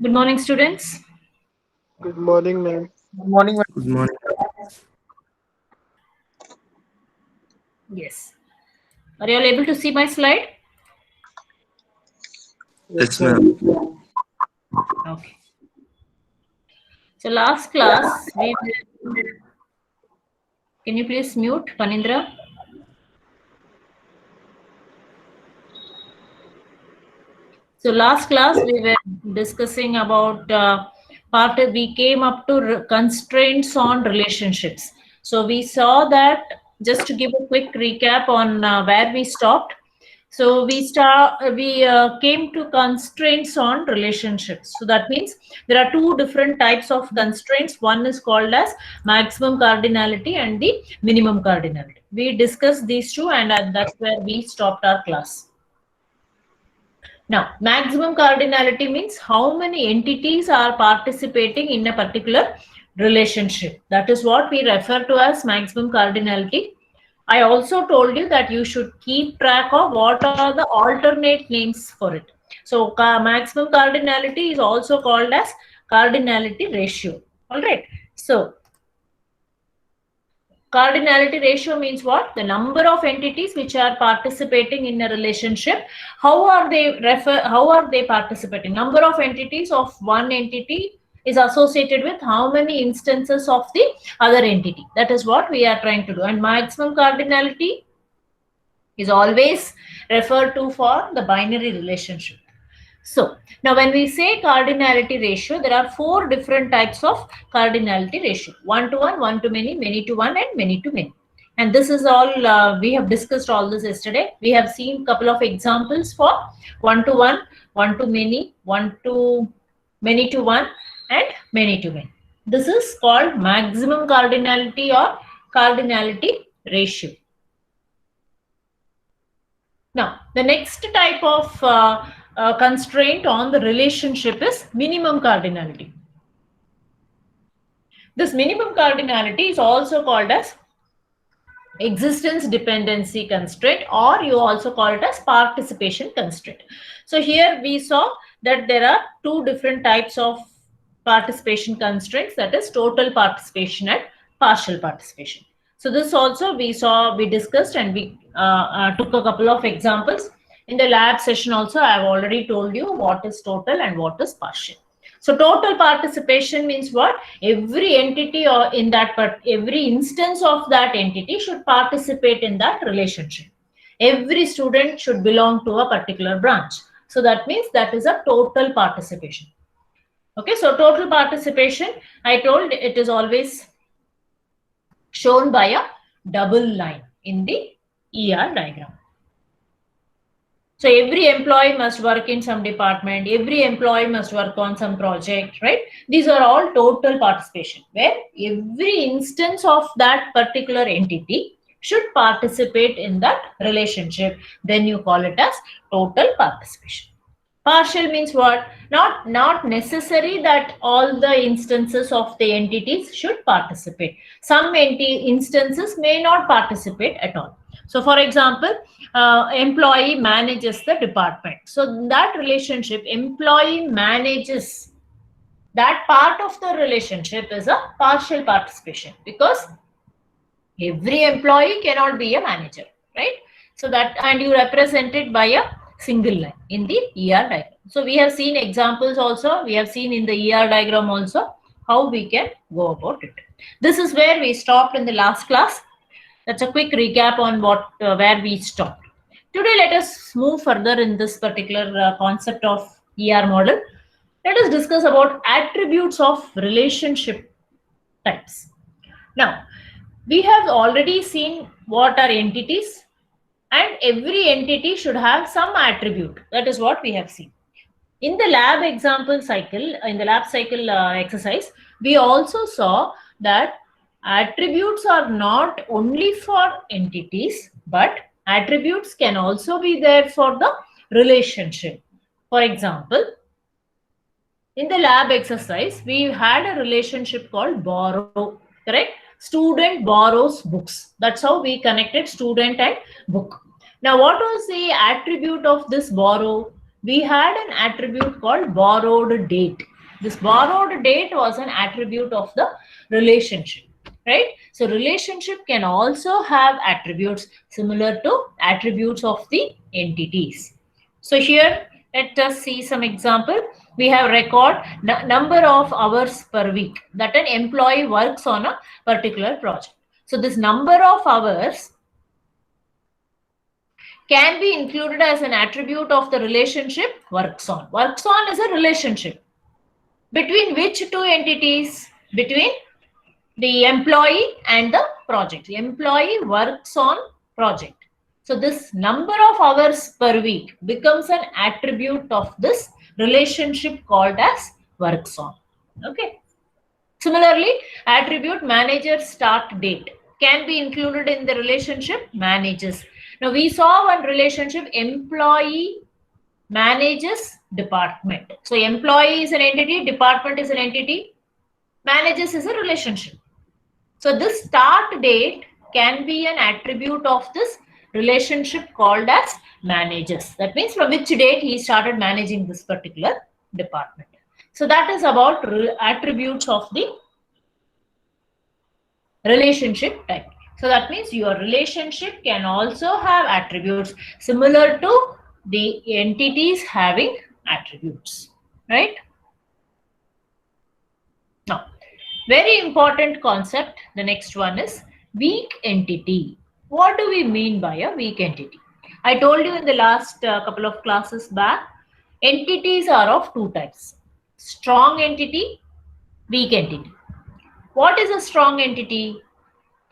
Good morning, students. Good morning, ma'am. Good morning, Good morning. Yes. Are you all able to see my slide? Yes, Yes, ma'am. ma'am. Okay. So last class, can you please mute Panindra? So last class we were discussing about we came up to constraints on relationships. So we saw that, just to give a quick recap on where we stopped. So we came to constraints on relationships. So that means there are two different types of constraints. One is called as maximum cardinality and the minimum cardinality. We discussed these two, and that's where we stopped our class. Now, maximum cardinality means how many entities are participating in a particular relationship. That is what we refer to as maximum cardinality. I also told you that you should keep track of what are the alternate names for it. So, maximum cardinality is also called as cardinality ratio. All right. So, cardinality ratio means what? The number of entities which are participating in a relationship. How are they participating? Number of entities of one entity is associated with how many instances of the other entity. That is what we are trying to do. And maximum cardinality is always referred to for the binary relationship. So, now when we say cardinality ratio, there are four different types of cardinality ratio: one to one to many to one, and many to many. And this is all we have discussed all this yesterday. We have seen couple of examples for one to many, one to many to one, and many to many. This is called maximum cardinality or cardinality ratio. Now, the next type of constraint on the relationship is minimum cardinality. This minimum cardinality is also called as existence dependency constraint, or you also call it as participation constraint. So here we saw that there are two different types of participation constraints, that is total participation and partial participation. So this also we discussed, and we took a couple of examples. In the lab session also, I have already told you what is total and what is partial. So total participation means what? Every entity or in that, but every instance of that entity should participate in that relationship. Every student should belong to a particular branch. So that means that is a total participation. Okay, so total participation, I told it is always shown by a double line in the ER diagram. So every employee must work in some department, every employee must work on some project, right? These are all total participation, where every instance of that particular entity should participate in that relationship. Then you call it as total participation. Partial means what? Not necessary that all the instances of the entities should participate. Some instances may not participate at all. So, for example, employee manages the department. So, that relationship, employee manages, that part of the relationship is a partial participation, because every employee cannot be a manager, right? So that, and you represent it by a single line in the ER diagram. So we have seen examples also, we have seen in the ER diagram also how we can go about it. This is where we stopped in the last class. That's a quick recap on what where we stopped. Today let us move further in this particular concept of ER model. Let us discuss about attributes of relationship types. Now, we have already seen what are entities, and every entity should have some attribute. That is what we have seen. In the lab example cycle, in the lab cycle exercise, we also saw that attributes are not only for entities, but attributes can also be there for the relationship. For example, in the lab exercise, we had a relationship called borrow, correct? Student borrows books. That's how we connected student and book. Now, what was the attribute of this borrow? We had an attribute called borrowed date. This borrowed date was an attribute of the relationship, right? So relationship can also have attributes similar to attributes of the entities. So here, let us see some example. We have record number of hours per week that an employee works on a particular project. So this number of hours can be included as an attribute of the relationship works on. Works on is a relationship. Between which two entities? Between the employee and the project. The employee works on project. So this number of hours per week becomes an attribute of this relationship called as works on. Okay. Similarly, attribute manager start date can be included in the relationship manages. Now we saw one relationship employee manages department. So employee is an entity, department is an entity, manages is a relationship. So this start date can be an attribute of this relationship called as manages. That means from which date he started managing this particular department. So that is about attributes of the relationship type. So that means your relationship can also have attributes similar to the entities having attributes, right? Now, very important concept, the next one is weak entity. What do we mean by a weak entity? I told you in the last couple of classes back, entities are of two types. Strong entity, weak entity. What is a strong entity?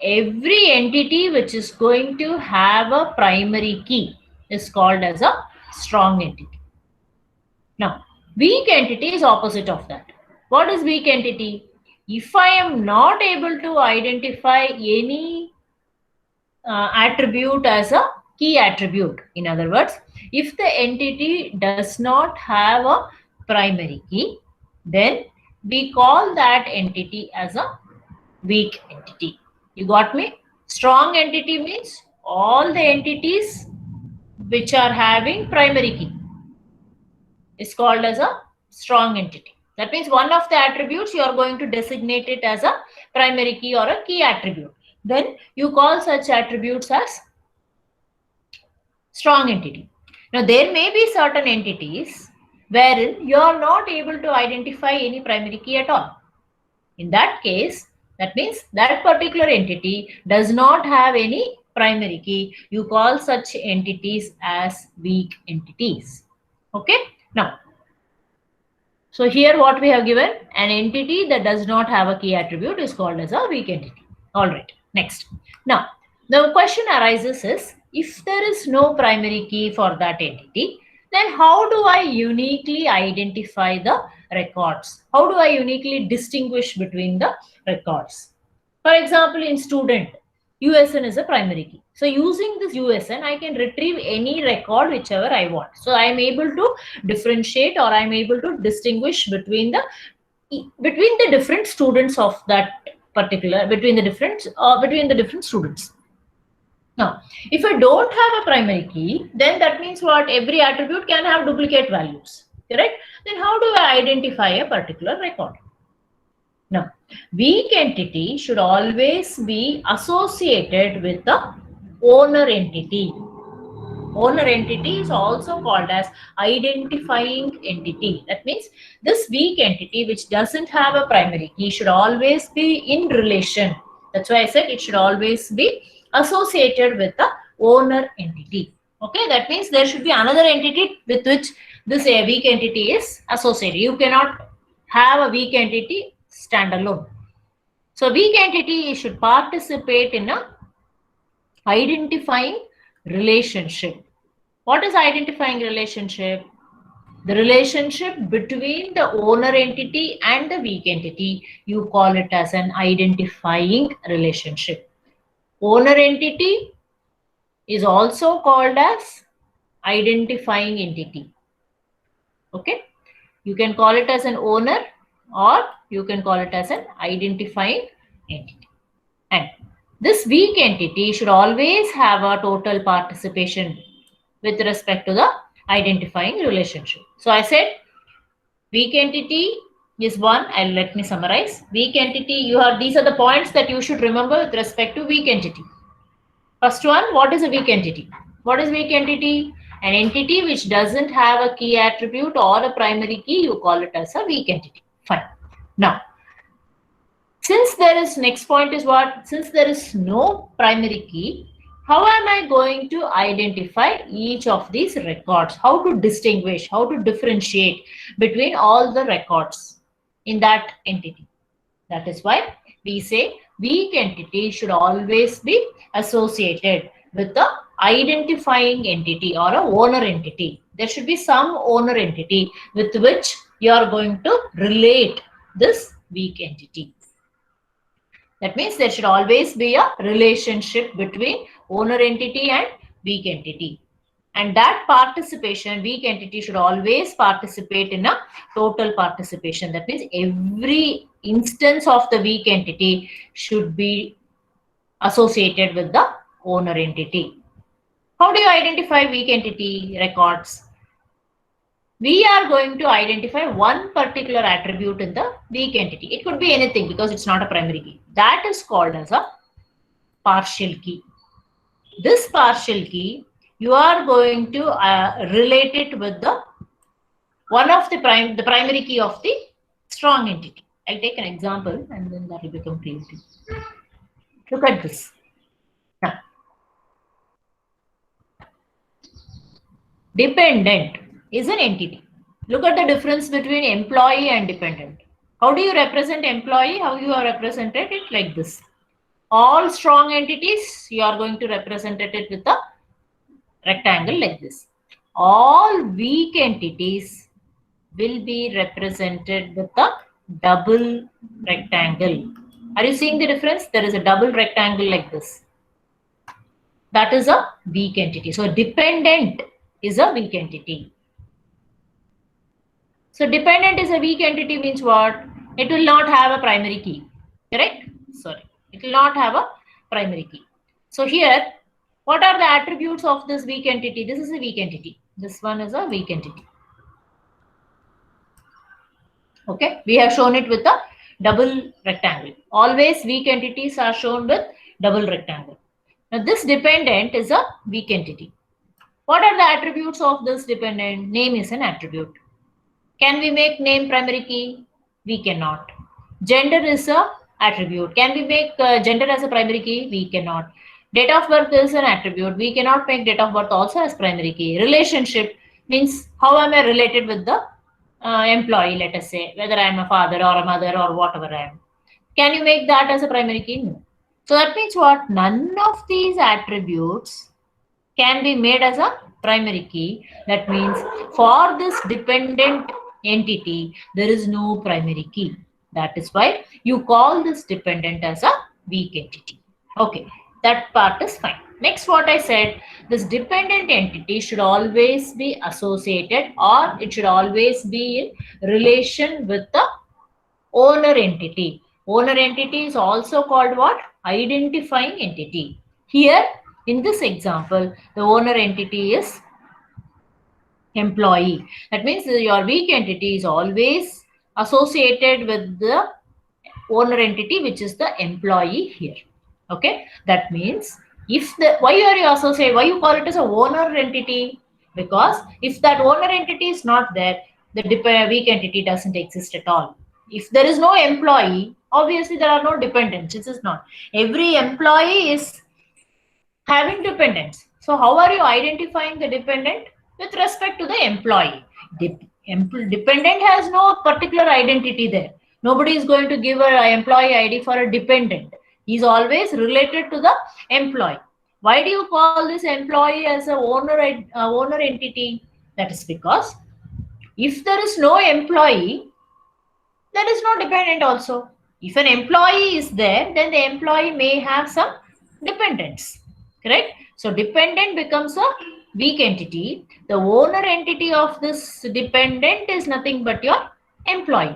Every entity which is going to have a primary key is called as a strong entity. Now, weak entity is opposite of that. What is weak entity? If I am not able to identify any attribute as a key attribute, in other words, if the entity does not have a primary key, then we call that entity as a weak entity. You got me? Strong entity means all the entities which are having primary key is called as a strong entity. That means one of the attributes you are going to designate it as a primary key or a key attribute. Then you call such attributes as strong entity. Now there may be certain entities wherein you are not able to identify any primary key at all. In that case, that means that particular entity does not have any primary key. You call such entities as weak entities. Okay. Now, so here what we have given, an entity that does not have a key attribute is called as a weak entity. All right. Next. Now, the question arises is, if there is no primary key for that entity, then how do I uniquely identify the records? How do I uniquely distinguish between the records? For example, in student, USN is a primary key. So using this USN, I can retrieve any record whichever I want. So I am able to differentiate, or I am able to distinguish between the different students of that particular, between the different students. Now, if I don't have a primary key, then that means what? Every attribute can have duplicate values, correct? Then how do I identify a particular record? Now, weak entity should always be associated with the owner entity. Owner entity is also called as identifying entity. That means this weak entity which doesn't have a primary key should always be in relation. That's why I said it should always be associated with the owner entity. Okay, that means there should be another entity with which this weak entity is associated. You cannot have a weak entity standalone. So weak entity should participate in a identifying relationship. What is identifying relationship? The relationship between the owner entity and the weak entity, you call it as an identifying relationship. Owner entity is also called as identifying entity. Okay, you can call it as an owner, or you can call it as an identifying entity. And this weak entity should always have a total participation with respect to the identifying relationship. So I said weak entity is one, and let me summarize. Weak entity, these are the points that you should remember with respect to weak entity. First one, what is a weak entity? What is weak entity? An entity which doesn't have a key attribute or a primary key, you call it as a weak entity. Fine. Now, since there is, next point is what? Since there is no primary key, how am I going to identify each of these records? How to distinguish, how to differentiate between all the records in that entity? That is why we say weak entity should always be associated with the identifying entity or a owner entity. There should be some owner entity with which you are going to relate this weak entity. That means there should always be a relationship between owner entity and weak entity. And that participation, weak entity should always participate in a total participation. That means every instance of the weak entity should be associated with the owner entity. How do you identify weak entity records? We are going to identify one particular attribute in the weak entity. It could be anything because it's not a primary key. That is called as a partial key. This partial key, you are going to relate it with the one of the primary key of the strong entity. I'll take an example and then that will become clear to you. Look at this. Now, dependent is an entity. Look at the difference between employee and dependent. How do you represent employee? How you are represented it like this. All strong entities, you are going to represent it with a rectangle like this. All weak entities will be represented with a double rectangle. Are you seeing the difference? There is a double rectangle like this. That is a weak entity. So dependent is a weak entity. So dependent is a weak entity means what? It will not have a primary key. Correct? Sorry. It will not have a primary key. So here, what are the attributes of this weak entity? This is a weak entity. This one is a weak entity. Okay. We have shown it with a double rectangle. Always weak entities are shown with double rectangle. Now this dependent is a weak entity. What are the attributes of this dependent? Name is an attribute. Can we make name primary key? We cannot. Gender is a attribute. Can we make gender as a primary key? We cannot. Date of birth is an attribute. We cannot make date of birth also as primary key. Relationship means how am I related with the employee, let us say, whether I am a father or a mother or whatever I am. Can you make that as a primary key? No. So that means what? None of these attributes can be made as a primary key. That means for this dependent entity, there is no primary key. That is why you call this dependent as a weak entity. Okay, that part is fine. Next, what I said, this dependent entity should always be associated or it should always be in relation with the owner entity. Owner entity is also called what? Identifying entity. Here, in this example, the owner entity is employee. That means your weak entity is always associated with the owner entity, which is the employee here. Okay, that means if the why you call it as a owner entity? Because if that owner entity is not there, the weak entity doesn't exist at all. If there is no employee, obviously there are no dependents. This is not. Every employee is having dependents. So how are you identifying the dependent? With respect to the employee. Dependent has no particular identity there. Nobody is going to give an employee ID for a dependent. He is always related to the employee. Why do you call this employee as a owner entity? That is because if there is no employee, there is no dependent also. If an employee is there, then the employee may have some dependents. Correct? So dependent becomes a weak entity. The owner entity of this dependent is nothing but your employee.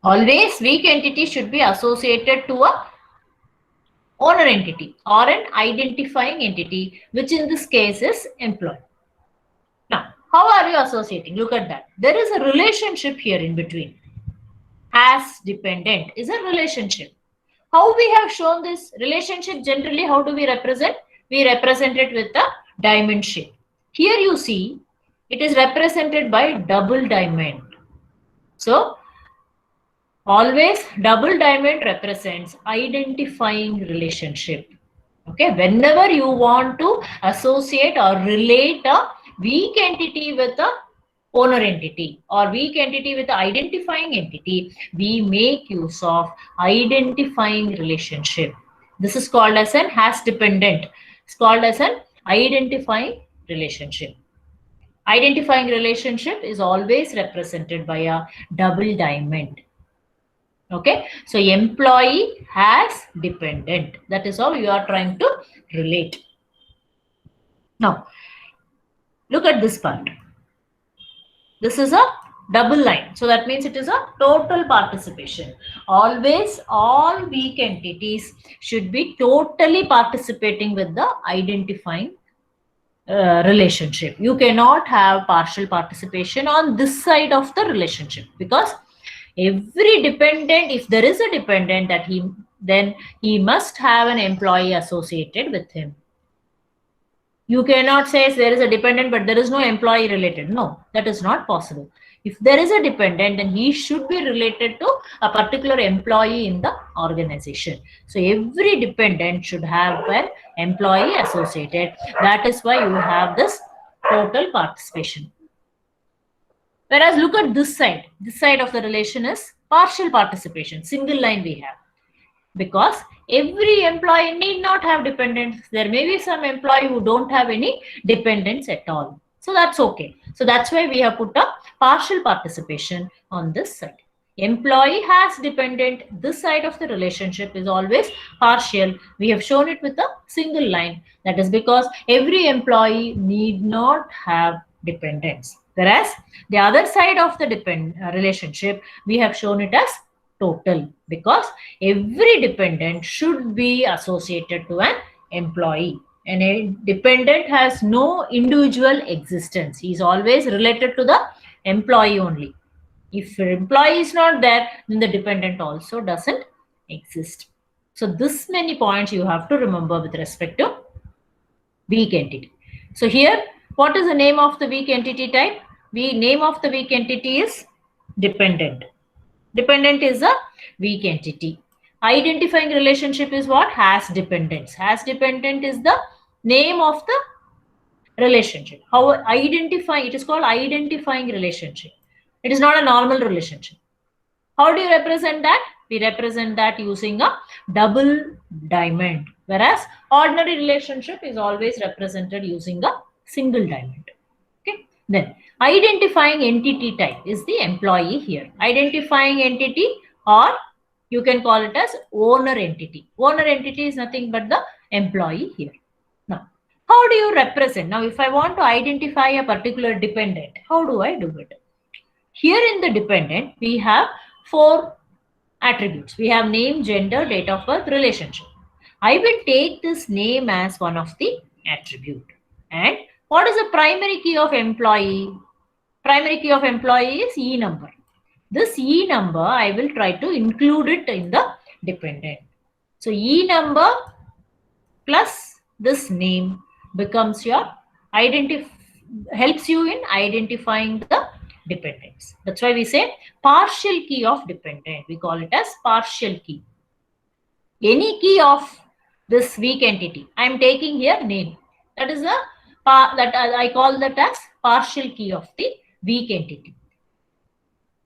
Always weak entity should be associated to a owner entity or an identifying entity, which in this case is employee. Now, How are you associating? Look at that. There is a relationship here in between. Has dependent is a relationship. How we have shown this relationship generally, how do we represent? We represent it with a diamond shape. Here you see it is represented by double diamond. So always double diamond represents identifying relationship. Okay, whenever you want to associate or relate a weak entity with a owner entity or weak entity with the identifying entity, we make use of identifying relationship. This is called as an has dependent. It's called as an identifying relationship. Identifying relationship is always represented by a double diamond. Okay, so employee has dependent. That is how you are trying to relate. Now, look at this part. This is a double line. So that means it is a total participation. Always all weak entities should be totally participating with the identifying relationship. You cannot have partial participation on this side of the relationship, because every dependent, if there is a dependent, that then he must have an employee associated with him. You cannot say there is a dependent but there is no employee related. No, that is not possible. If there is a dependent, then he should be related to a particular employee in the organization. So every dependent should have an employee associated. That is why you have this total participation. Whereas look at this side of the relation is partial participation, single line we have. Because every employee need not have dependents. There may be some employee who don't have any dependents at all. So that's okay. So that's why we have put a partial participation on this side. Employee has dependent. This side of the relationship is always partial. We have shown it with a single line. That is because every employee need not have dependents. Whereas the other side of the relationship, we have shown it as total, because every dependent should be associated to an employee. And a dependent has no individual existence. He is always related to the employee only. If the employee is not there, then the dependent also doesn't exist. So this many points you have to remember with respect to weak entity. So here, what is the name of the weak entity type? Name of the weak entity is dependent. Dependent is a weak entity. Identifying relationship is what? Has dependents. Has dependent is the name of the relationship. How identifying? It is called identifying relationship. It is not a normal relationship. How do you represent that? We represent that using a double diamond. Whereas ordinary relationship is always represented using a single diamond. Okay. Then identifying entity type is the employee here. Identifying entity, or you can call it as owner entity. Owner entity is nothing but the employee here. Now, how do you represent? Now, if I want to identify a particular dependent, how do I do it? Here in the dependent, we have 4 attributes. We have name, gender, date of birth, relationship. I will take this name as one of the attribute. And what is the primary key of employee? Primary key of employee is E number. This E number, I will try to include it in the dependent. So E number plus this name becomes your helps you in identifying the dependents. That's why we say partial key of dependent. We call it as partial key. Any key of this weak entity, I am taking here name. That is I call that as partial key of the weak entity.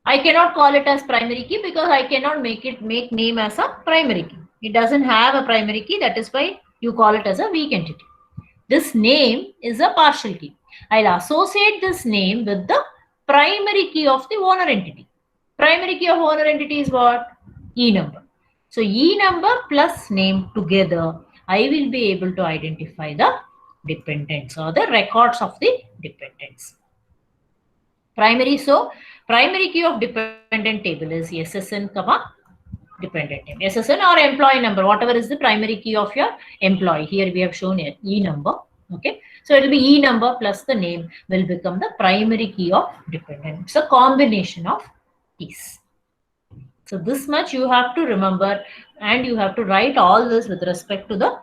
I cannot call it as primary key because I cannot make name as a primary key. It doesn't have a primary key. That is why you call it as a weak entity. This name is a partial key. I'll associate this name with the primary key of the owner entity. Primary key of owner entity is what? E number. So E number plus name together, I will be able to identify the dependents or the records of the dependents. Primary key of dependent table is SSN, dependent name. SSN or employee number, whatever is the primary key of your employee. Here we have shown E number. Okay. So it will be E number plus the name will become the primary key of dependent. It's a combination of keys. So this much you have to remember, and you have to write all this with respect to the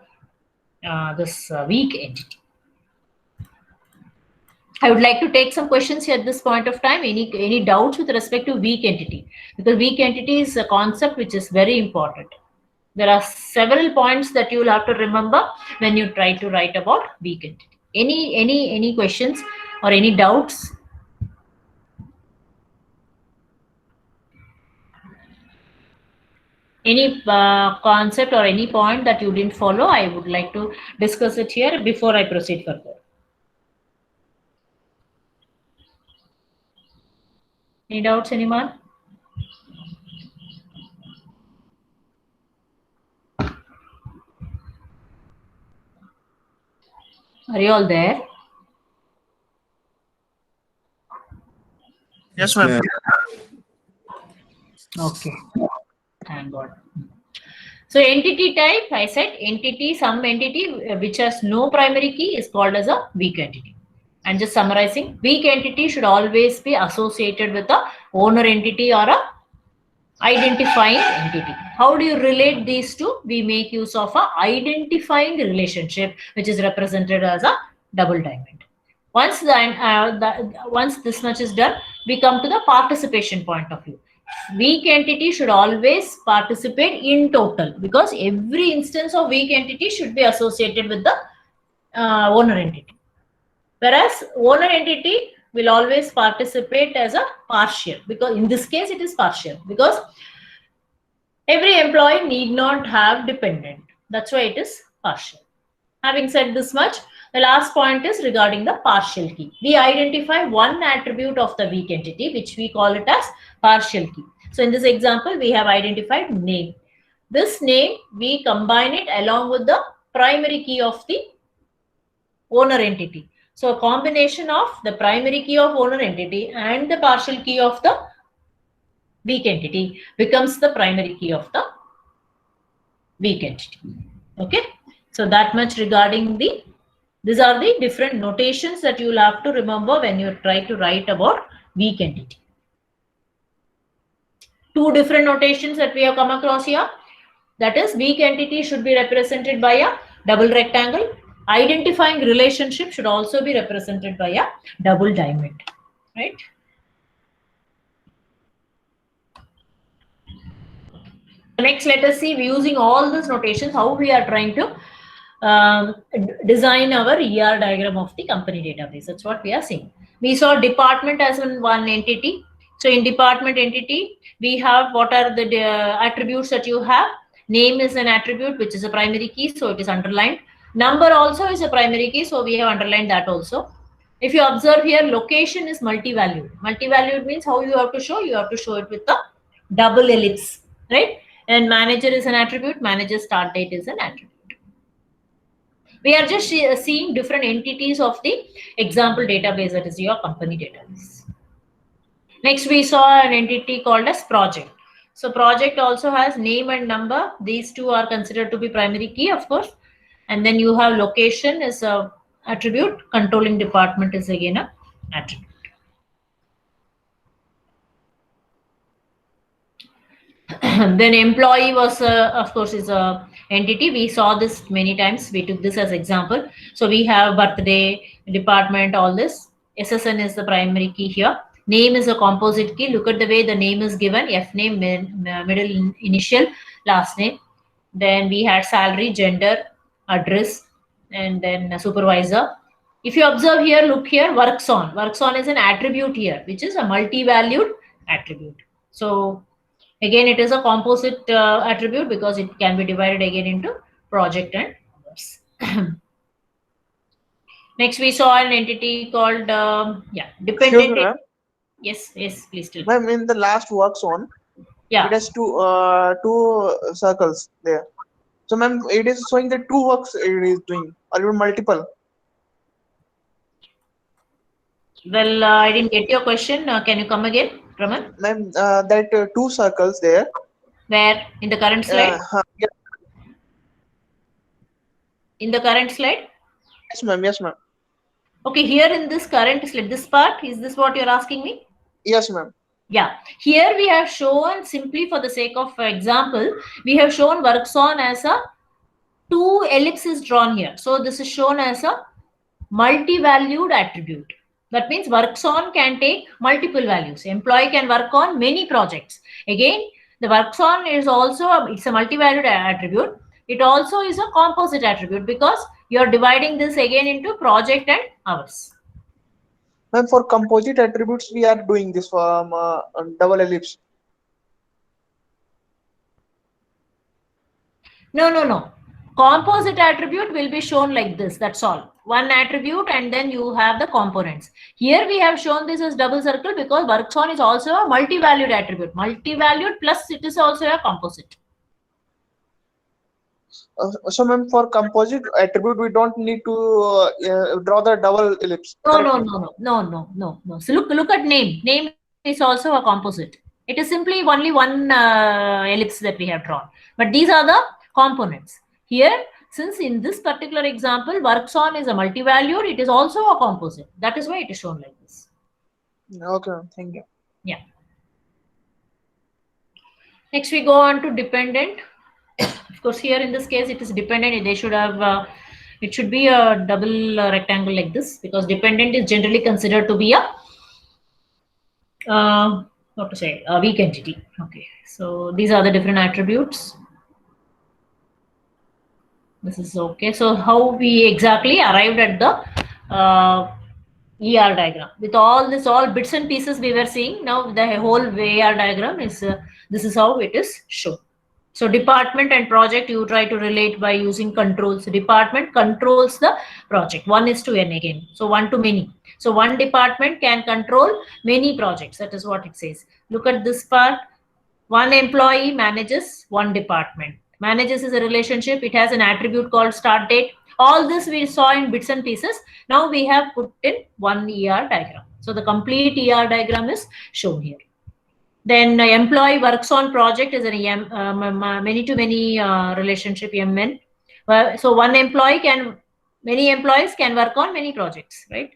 this weak entity. I would like to take some questions here at this point of time. Any doubts with respect to weak entity? Because weak entity is a concept which is very important. There are several points that you will have to remember when you try to write about weak entity. Any questions or any doubts? Any concept or any point that you didn't follow, I would like to discuss it here before I proceed further. Any doubts, anyone? Are you all there? Yes, ma'am. Okay. Thank God. So entity type, I said entity, some entity which has no primary key is called as a weak entity. And just summarizing, weak entity should always be associated with a owner entity or a identifying entity. How do you relate these two? We make use of a identifying relationship, which is represented as a double diamond. Once once this much is done, we come to the participation point of view. Weak entity should always participate in total, because every instance of weak entity should be associated with the owner entity. Whereas owner entity will always participate as a partial, because in this case it is partial, because every employee need not have dependent. That's why it is partial. Having said this much, the last point is regarding the partial key. We identify one attribute of the weak entity, which we call it as partial key. So in this example, we have identified name. This name, we combine it along with the primary key of the owner entity. So a combination of the primary key of owner entity and the partial key of the weak entity becomes the primary key of the weak entity. Okay. So that much regarding these are the different notations that you will have to remember when you try to write about weak entity. Two different notations that we have come across here. That is, weak entity should be represented by a double rectangle. Identifying relationship should also be represented by a double diamond. Right? Next, let us see, using all these notations, how we are trying to design our ER diagram of the company database. That's what we are seeing. We saw department as one entity. So in department entity, we have what are the attributes that you have. Name is an attribute, which is a primary key, so it is underlined. Number also is a primary key, so we have underlined that also. If you observe here, location is multi-valued. Multi-valued means how you have to show? You have to show it with the double ellipse, right? And manager is an attribute. Manager start date is an attribute. We are just seeing different entities of the example database, that is your company database. Next, we saw an entity called as project. So project also has name and number. These two are considered to be primary key, of course. And then you have location is a attribute. Controlling department is again a attribute. Then employee was, of course, is a entity. We saw this many times. We took this as example. So we have birthday, department, all this. SSN is the primary key here. Name is a composite key. Look at the way the name is given. F name, middle initial, last name. Then we had salary, gender, address, and then supervisor. If you observe here, look here, works on. Works on is an attribute here, which is a multi-valued attribute. So again, it is a composite attribute because it can be divided again into project and others. Next, we saw an entity called dependent. Excuse me, ma'am. Yes, please tell me. Ma'am, in the last works on, Yeah. it has two circles there. So, ma'am, it is showing the two works it is doing, or even multiple. Well, I didn't get your question. Can you come again, Raman? Ma'am, that two circles there. Where? In the current slide? Yeah. In the current slide? Yes, ma'am. Yes, ma'am. Okay, here in this current slit, this part, is this what you're asking me? Yes, ma'am. Yeah, here we have shown, simply for the sake of example, we have shown works on as a 2 ellipses drawn here. So this is shown as a multi-valued attribute. That means works on can take multiple values. Employee can work on many projects. Again, the works on is also it's a multi-valued attribute. It also is a composite attribute because you are dividing this again into project and hours. Ma'am, for composite attributes, we are doing this from double ellipse. No. Composite attribute will be shown like this. That's all. One attribute and then you have the components. Here we have shown this as double circle because works on is also a multi-valued attribute. Multi-valued plus it is also a composite. So, ma'am, for composite attribute, we don't need to draw the double ellipse. No. So look at name. Name is also a composite. It is simply only one ellipse that we have drawn. But these are the components. Here, since in this particular example, works on is a multi-valued, it is also a composite. That is why it is shown like this. Okay, thank you. Yeah. Next, we go on to dependent. Of course, here in this case, it is dependent. They should have, it should be a double rectangle like this because dependent is generally considered to be a, what to say, a weak entity. Okay, so these are the different attributes. This is okay. So how we exactly arrived at the ER diagram with all this, all bits and pieces we were seeing. Now the whole ER diagram is, this is how it is shown. So department and project, you try to relate by using controls. Department controls the project. 1:n again. So 1 to many. So one department can control many projects. That is what it says. Look at this part. One employee manages one department. Manages is a relationship. It has an attribute called start date. All this we saw in bits and pieces. Now we have put in one ER diagram. So the complete ER diagram is shown here. Then employee works on project is a many-to-many relationship, MN. So one employee can, many employees can work on many projects, right?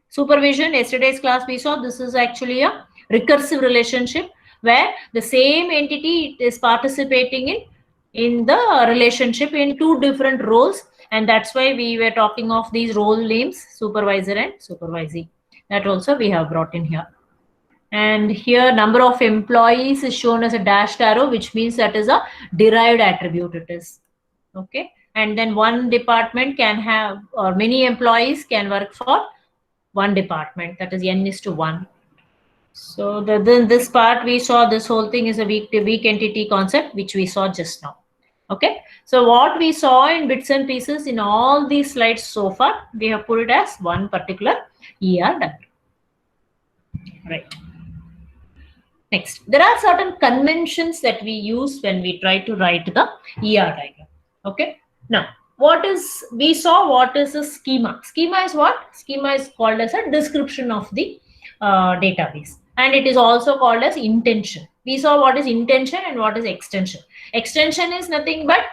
Supervision, yesterday's class we saw, this is actually a recursive relationship where the same entity is participating in the relationship in 2 different roles. And that's why we were talking of these role names, supervisor and supervisee. That also we have brought in here. And here number of employees is shown as a dashed arrow, which means that is a derived attribute it is. Okay. And then one department can have, or many employees can work for one department, that is n:1. So then this part we saw, this whole thing is a weak entity concept, which we saw just now. Okay. So what we saw in bits and pieces in all these slides so far, we have put it as one particular ER diagram. Right. Next, there are certain conventions that we use when we try to write the ER diagram. Okay. Now, what is, we saw what is a schema. Schema is what? Schema is called as a description of the database. And it is also called as intention. We saw what is intention and what is extension. Extension is nothing but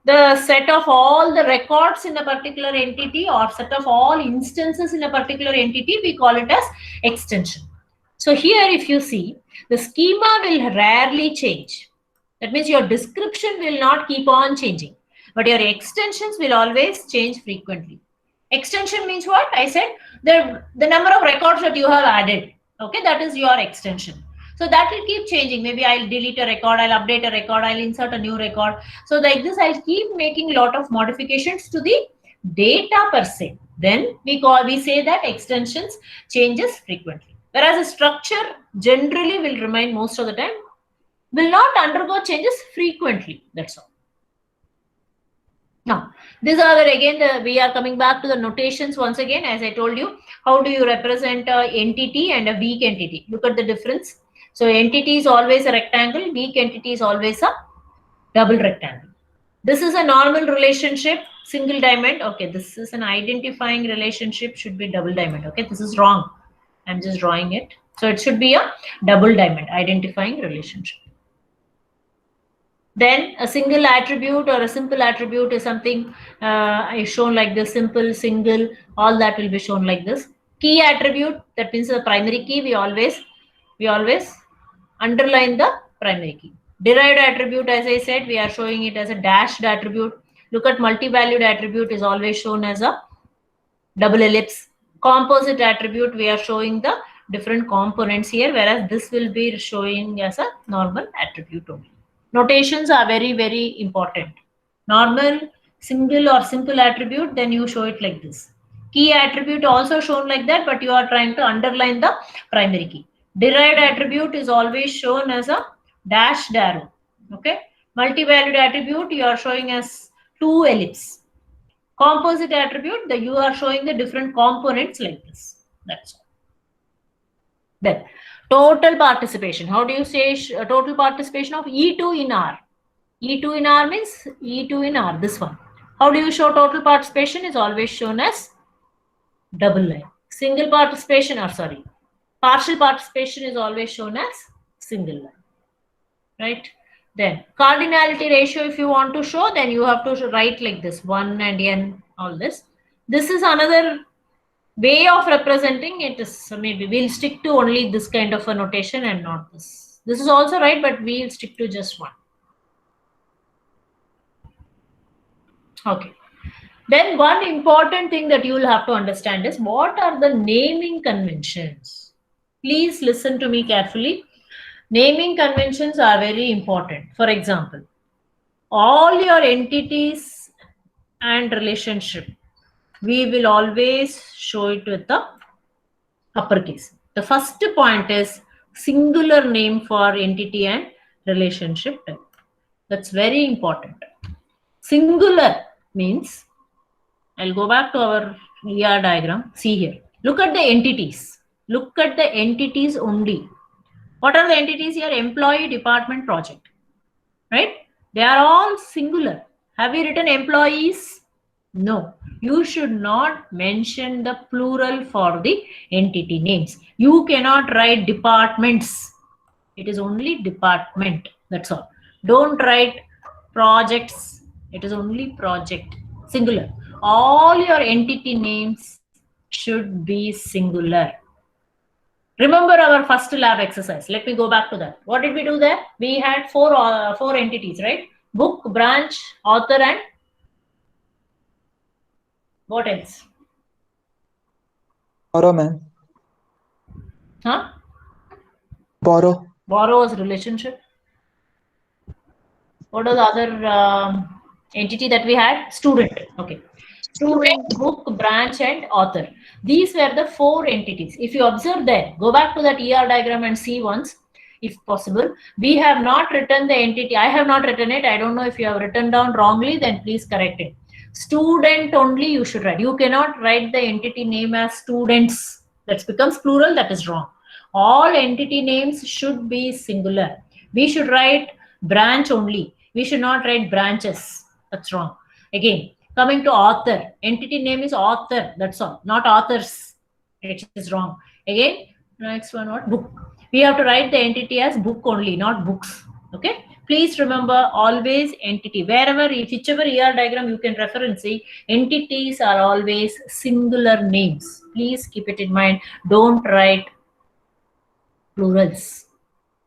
the set of all the records in a particular entity or set of all instances in a particular entity. We call it as extension. So here, if you see, the schema will rarely change. That means your description will not keep on changing, but your extensions will always change frequently. Extension means what? I said the number of records that you have added. Okay, that is your extension. So that will keep changing. Maybe I'll delete a record, I'll update a record, I'll insert a new record. So like this, I'll keep making a lot of modifications to the data per se. Then we say that extensions changes frequently. Whereas a structure generally will remain most of the time, will not undergo changes frequently. That's all. Now, these are again, we are coming back to the notations once again. As I told you, how do you represent an entity and a weak entity? Look at the difference. So entity is always a rectangle, weak entity is always a double rectangle. This is a normal relationship, single diamond. Okay, this is an identifying relationship, should be double diamond. Okay, this is wrong. I'm just drawing it. So it should be a double diamond, identifying relationship. Then a single attribute or a simple attribute is something is shown like this, simple, single, all that will be shown like this. Key attribute, that means the primary key, we always underline the primary key. Derived attribute, as I said, we are showing it as a dashed attribute. Look at multi-valued attribute is always shown as a double ellipse. Composite attribute, we are showing the different components here, whereas this will be showing as a normal attribute only. Notations are very, very important. Normal, single or simple attribute, then you show it like this. Key attribute also shown like that, but you are trying to underline the primary key. Derived attribute is always shown as a dashed arrow. Okay. Multi-valued attribute, you are showing as two ellipse. Composite attribute, you are showing the different components like this. That's all. Then total participation. How do you say total participation of E2 in R? E2 in R means E2 in R, this one. How do you show total participation? Is always shown as double line. Single participation, or sorry, partial participation is always shown as single line. Right? Then cardinality ratio, if you want to show, then you have to write like this, 1 and n, all this. This is another way of representing it. Is maybe we'll stick to only this kind of a notation and not this. This is also right, but we'll stick to just one. Okay. Then one important thing that you will have to understand is what are the naming conventions. Please listen to me carefully. Naming conventions are very important. For example, all your entities and relationship, we will always show it with the uppercase. The first point is singular name for entity and relationship type. That's very important. Singular means, I'll go back to our ER diagram. See here. Look at the entities. Look at the entities only. What are the entities here? Employee, department, project. Right? They are all singular. Have you written employees? No. You should not mention the plural for the entity names. You cannot write departments. It is only department. That's all. Don't write projects. It is only project. Singular. All your entity names should be singular. Remember our first lab exercise. Let me go back to that. What did we do there? We had four entities, right? Book, branch, author, and what else? Borrow, ma'am. Huh? Borrow. Borrow was relationship. What was the other entity that we had? Student. Okay. Student, book, branch, and author. These were the four entities. If you observe there, go back to that ER diagram and see once, if possible. We have not written the entity. I have not written it. I don't know if you have written down wrongly, then please correct it. Student only you should write. You cannot write the entity name as students. That becomes plural. That is wrong. All entity names should be singular. We should write branch only. We should not write branches. That's wrong. Again, coming to author, entity name is author. That's all, not authors. It is wrong. Again, next one, what? Book. We have to write the entity as book only, not books. Okay. Please remember always entity. Wherever, whichever ER diagram you can refer and see, entities are always singular names. Please keep it in mind. Don't write plurals.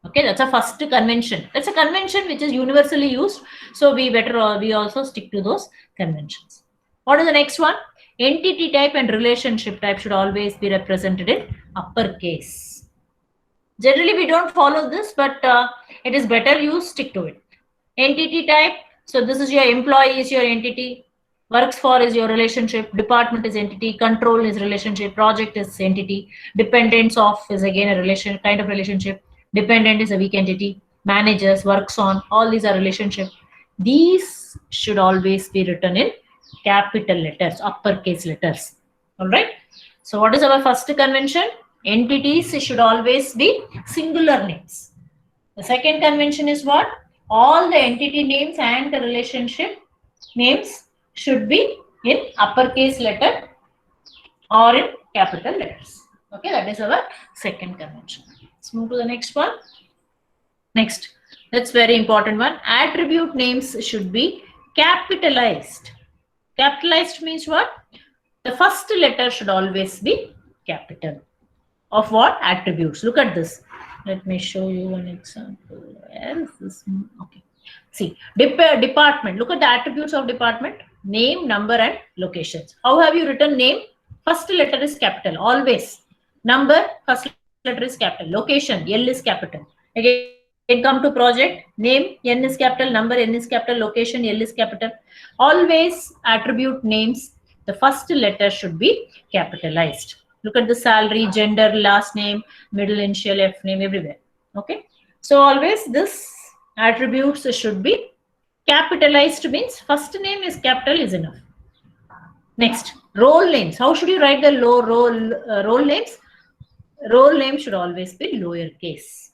Okay, that's a first convention. That's a convention which is universally used. So we also stick to those conventions. What is the next one? Entity type and relationship type should always be represented in uppercase. Generally, we don't follow this, but it is better you stick to it. Entity type. So this is your employee is your entity. Works for is your relationship. Department is entity. Control is relationship. Project is entity. Dependence of is again a kind of relationship. Dependent is a weak entity. Managers, works on, all these are relationship. These should always be written in capital letters, uppercase letters. All right. So what is our first convention? Entities should always be singular names. The second convention is what? All the entity names and the relationship names should be in uppercase letter or in capital letters. Okay, that is our second convention. Let's move to the next one. Next, That's very important one. Attribute names should be capitalized. Capitalized means what? The first letter should always be capital. Of what? Attributes. Look at this. Let me show you one example. Where is this? Okay. See, department. Look at the attributes of department. Name, number, and locations. How have you written name? First letter is capital, always. Number, first letter is capital. Location, L is capital. Again, come to project. Name, N is capital. Number, N is capital. Location, L is capital. Always attribute names. The first letter should be capitalized. Look at the salary, gender, last name, middle initial, F name, everywhere. Okay. So always this attributes should be capitalized, means first name is capital is enough. Next, role names. How should you write the role names? Role name should always be lowercase.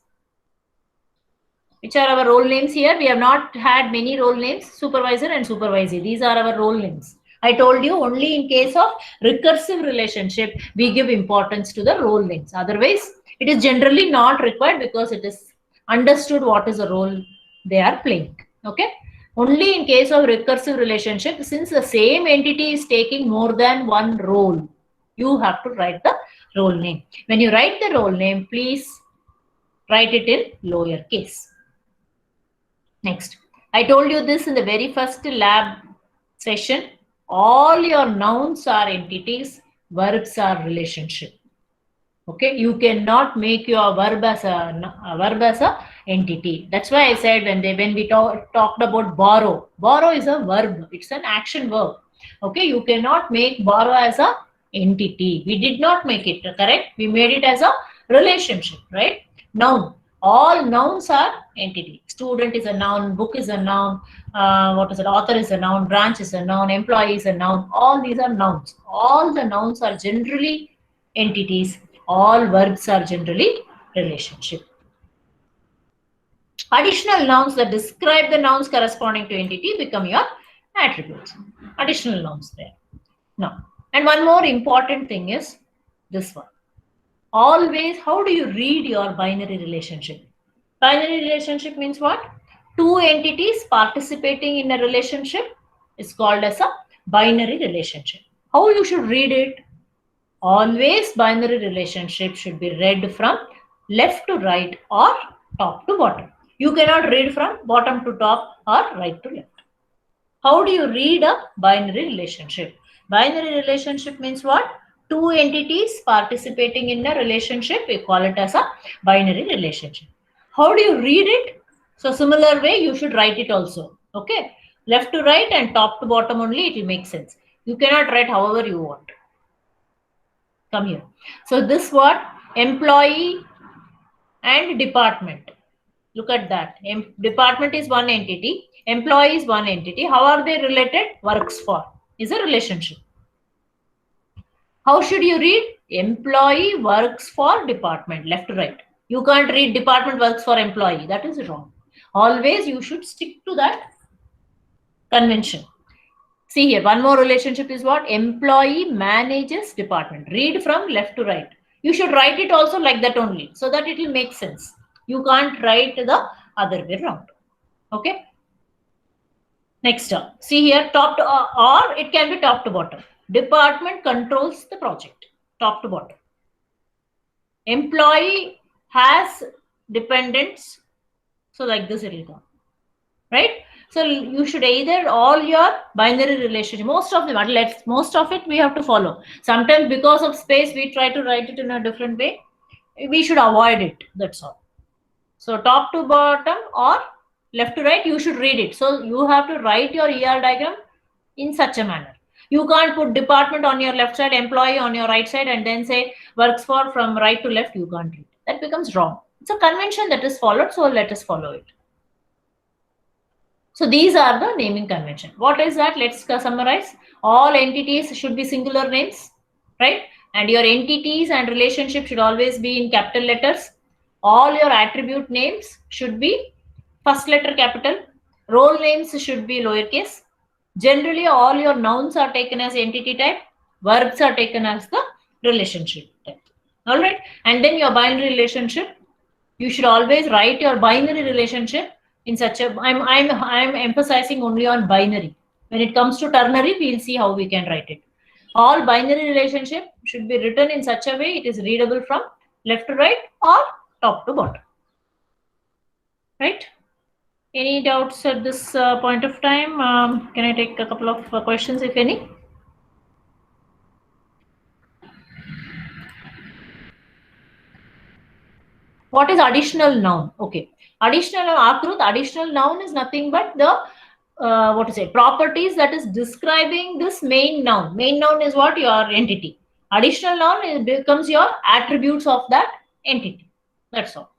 Which are our role names here? We have not had many role names, supervisor and supervisee. These are our role names. I told you only in case of recursive relationship, we give importance to the role names. Otherwise, it is generally not required because it is understood what is the role they are playing. Okay. Only in case of recursive relationship, since the same entity is taking more than one role, you have to write the role name. When you write the role name, please write it in lowercase. Next, I told you this in the very first lab session. All your nouns are entities, verbs are relationship. Okay, you cannot make your verb as a entity. That's why I said when we talked about borrow. Borrow is a verb. It's an action verb. Okay, you cannot make borrow as a entity. We did not make it, correct? We made it as a relationship, right? Noun. All nouns are entity. Student is a noun, book is a noun, author is a noun, branch is a noun, employee is a noun. All these are nouns. All the nouns are generally entities. All verbs are generally relationship. Additional nouns that describe the nouns corresponding to entity become your attributes. Additional nouns there. Now, and one more important thing is this one. Always, how do you read your binary relationship? Binary relationship means what? Two entities participating in a relationship is called as a binary relationship. How you should read it? Always binary relationship should be read from left to right or top to bottom. You cannot read from bottom to top or right to left. How do you read a binary relationship? Binary relationship means what? Two entities participating in a relationship, we call it as a binary relationship. How do you read it? So similar way, you should write it also. Okay. Left to right and top to bottom only, it will make sense. You cannot write however you want. Come here. So this what? Employee and department. Look at that. Department is one entity. Employee is one entity. How are they related? Works for is a relationship. How should you read? Employee works for department, left to right. You can't read department works for employee. That is wrong. Always you should stick to that convention. See here, one more relationship is what? Employee manages department. Read from left to right. You should write it also like that only, so that it will make sense. You can't write the other way around. Okay. Next up, see here, top to, or it can be top to bottom. Department controls the project, top to bottom. Employee has dependents, so like this it will come, right? So you should either all your binary relationship, most of them, most of it we have to follow. Sometimes because of space, we try to write it in a different way. We should avoid it, that's all. So top to bottom or left to right, you should read it. So you have to write your ER diagram in such a manner. You can't put department on your left side, employee on your right side, and then say works for from right to left. You can't read. That becomes wrong. It's a convention that is followed, so let us follow it. So these are the naming convention. What is that? Let's summarize. All entities should be singular names, right? And your entities and relationship should always be in capital letters. All your attribute names should be first letter capital. Role names should be lowercase. Generally, all your nouns are taken as entity type. Verbs are taken as the relationship type. All right. And then your binary relationship. You should always write your binary relationship in such a, I'm emphasizing only on binary. When it comes to ternary, we'll see how we can write it. All binary relationship should be written in such a way it is readable from left to right or top to bottom. Right? Any doubts at this point of time? Can I take a couple of questions, if any? What is additional noun? Okay. Additional noun, Akrut, additional noun is nothing but the what to say, properties that is describing this main noun. Main noun is what? Your entity. Additional noun is, becomes your attributes of that entity. That's all.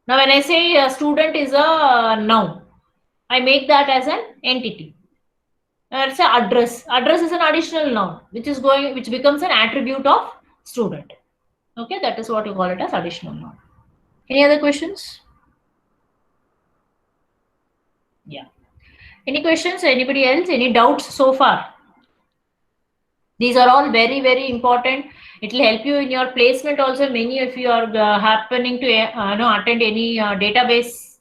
Now, when I say a student is a noun, I make that as an entity. Let's say address. Address is an additional noun, which becomes an attribute of student. Okay, that is what you call it as additional noun. Any other questions? Yeah. Any questions? Anybody else? Any doubts so far? These are all very, very important. It will help you in your placement also. Many of you are happening to attend any database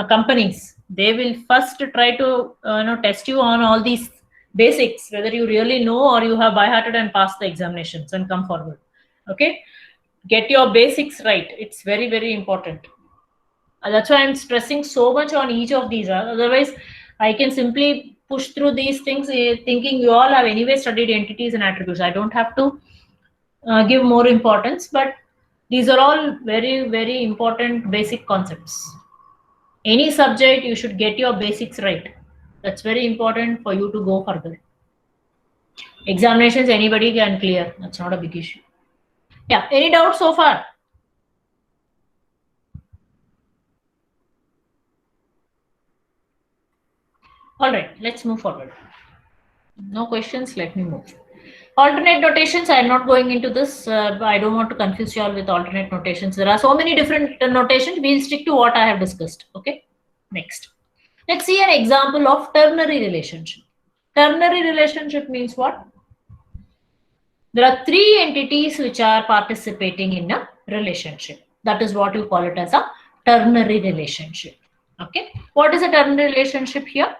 companies. They will first try to test you on all these basics, whether you really know or you have by-hearted and passed the examinations and come forward. Okay, get your basics right. It's very, very important. That's why I'm stressing so much on each of these. Otherwise, I can simply push through these things thinking you all have anyway studied entities and attributes. I don't have to give more importance, but these are all very, very important basic concepts. Any subject, you should get your basics right. That's very important for you to go further. Examinations, anybody can clear. That's not a big issue. Yeah, any doubts so far? All right, let's move forward. No questions, let me move. Alternate notations, I am not going into this. I don't want to confuse you all with alternate notations. There are so many different notations. We'll stick to what I have discussed. Okay, next. Let's see an example of ternary relationship. Ternary relationship means what? There are three entities which are participating in a relationship. That is what you call it as a ternary relationship. Okay, what is a ternary relationship here?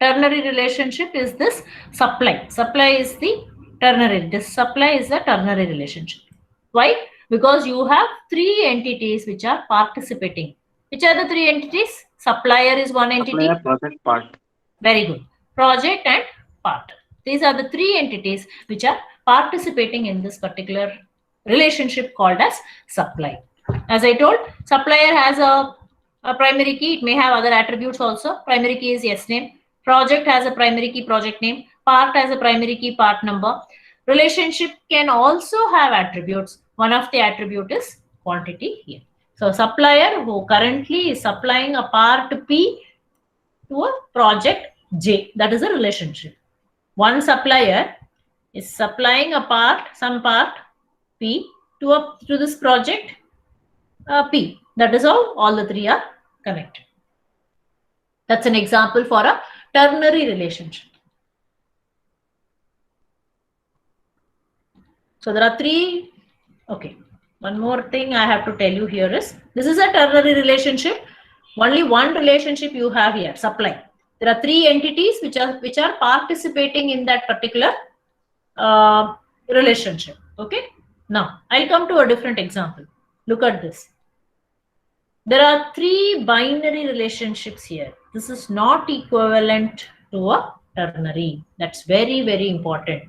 Ternary relationship is this supply. Supply is the ternary. This supply is the ternary relationship. Why? Because you have three entities which are participating. Which are the three entities? Supplier is one entity. Supplier, project, part. Very good. Project and part. These are the three entities which are participating in this particular relationship called as supply. As I told, supplier has a primary key. It may have other attributes also. Primary key is yes name. Project has a primary key project name. Part has a primary key part number. Relationship can also have attributes. One of the attribute is quantity here. So supplier who currently is supplying a part P to a project J. That is a relationship. One supplier is supplying a part, some part P to this project P. That is how all the three are connected. That's an example for a ternary relationship. So there are three. Okay, one more thing I have to tell you here is this is a ternary relationship. Only one relationship you have here, supply. There are three entities which are participating in that particular relationship. Okay. Now I'll come to a different example. Look at this. There are three binary relationships here. This is not equivalent to a ternary. That's very, very important.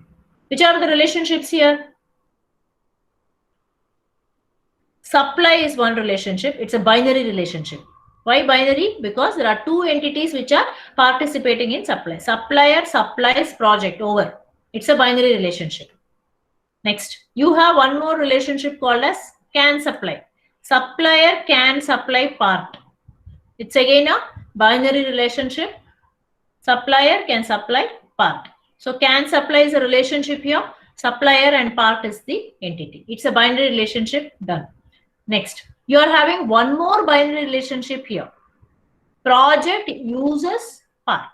Which are the relationships here? Supply is one relationship. It's a binary relationship. Why binary? Because there are two entities which are participating in supply. Supplier supplies project over. It's a binary relationship. Next, you have one more relationship called as can supply. Supplier can supply part. It's again a binary relationship. Supplier can supply part. So can supply is a relationship here. Supplier and part is the entity. It's a binary relationship done. Next, you are having one more binary relationship here. Project uses part.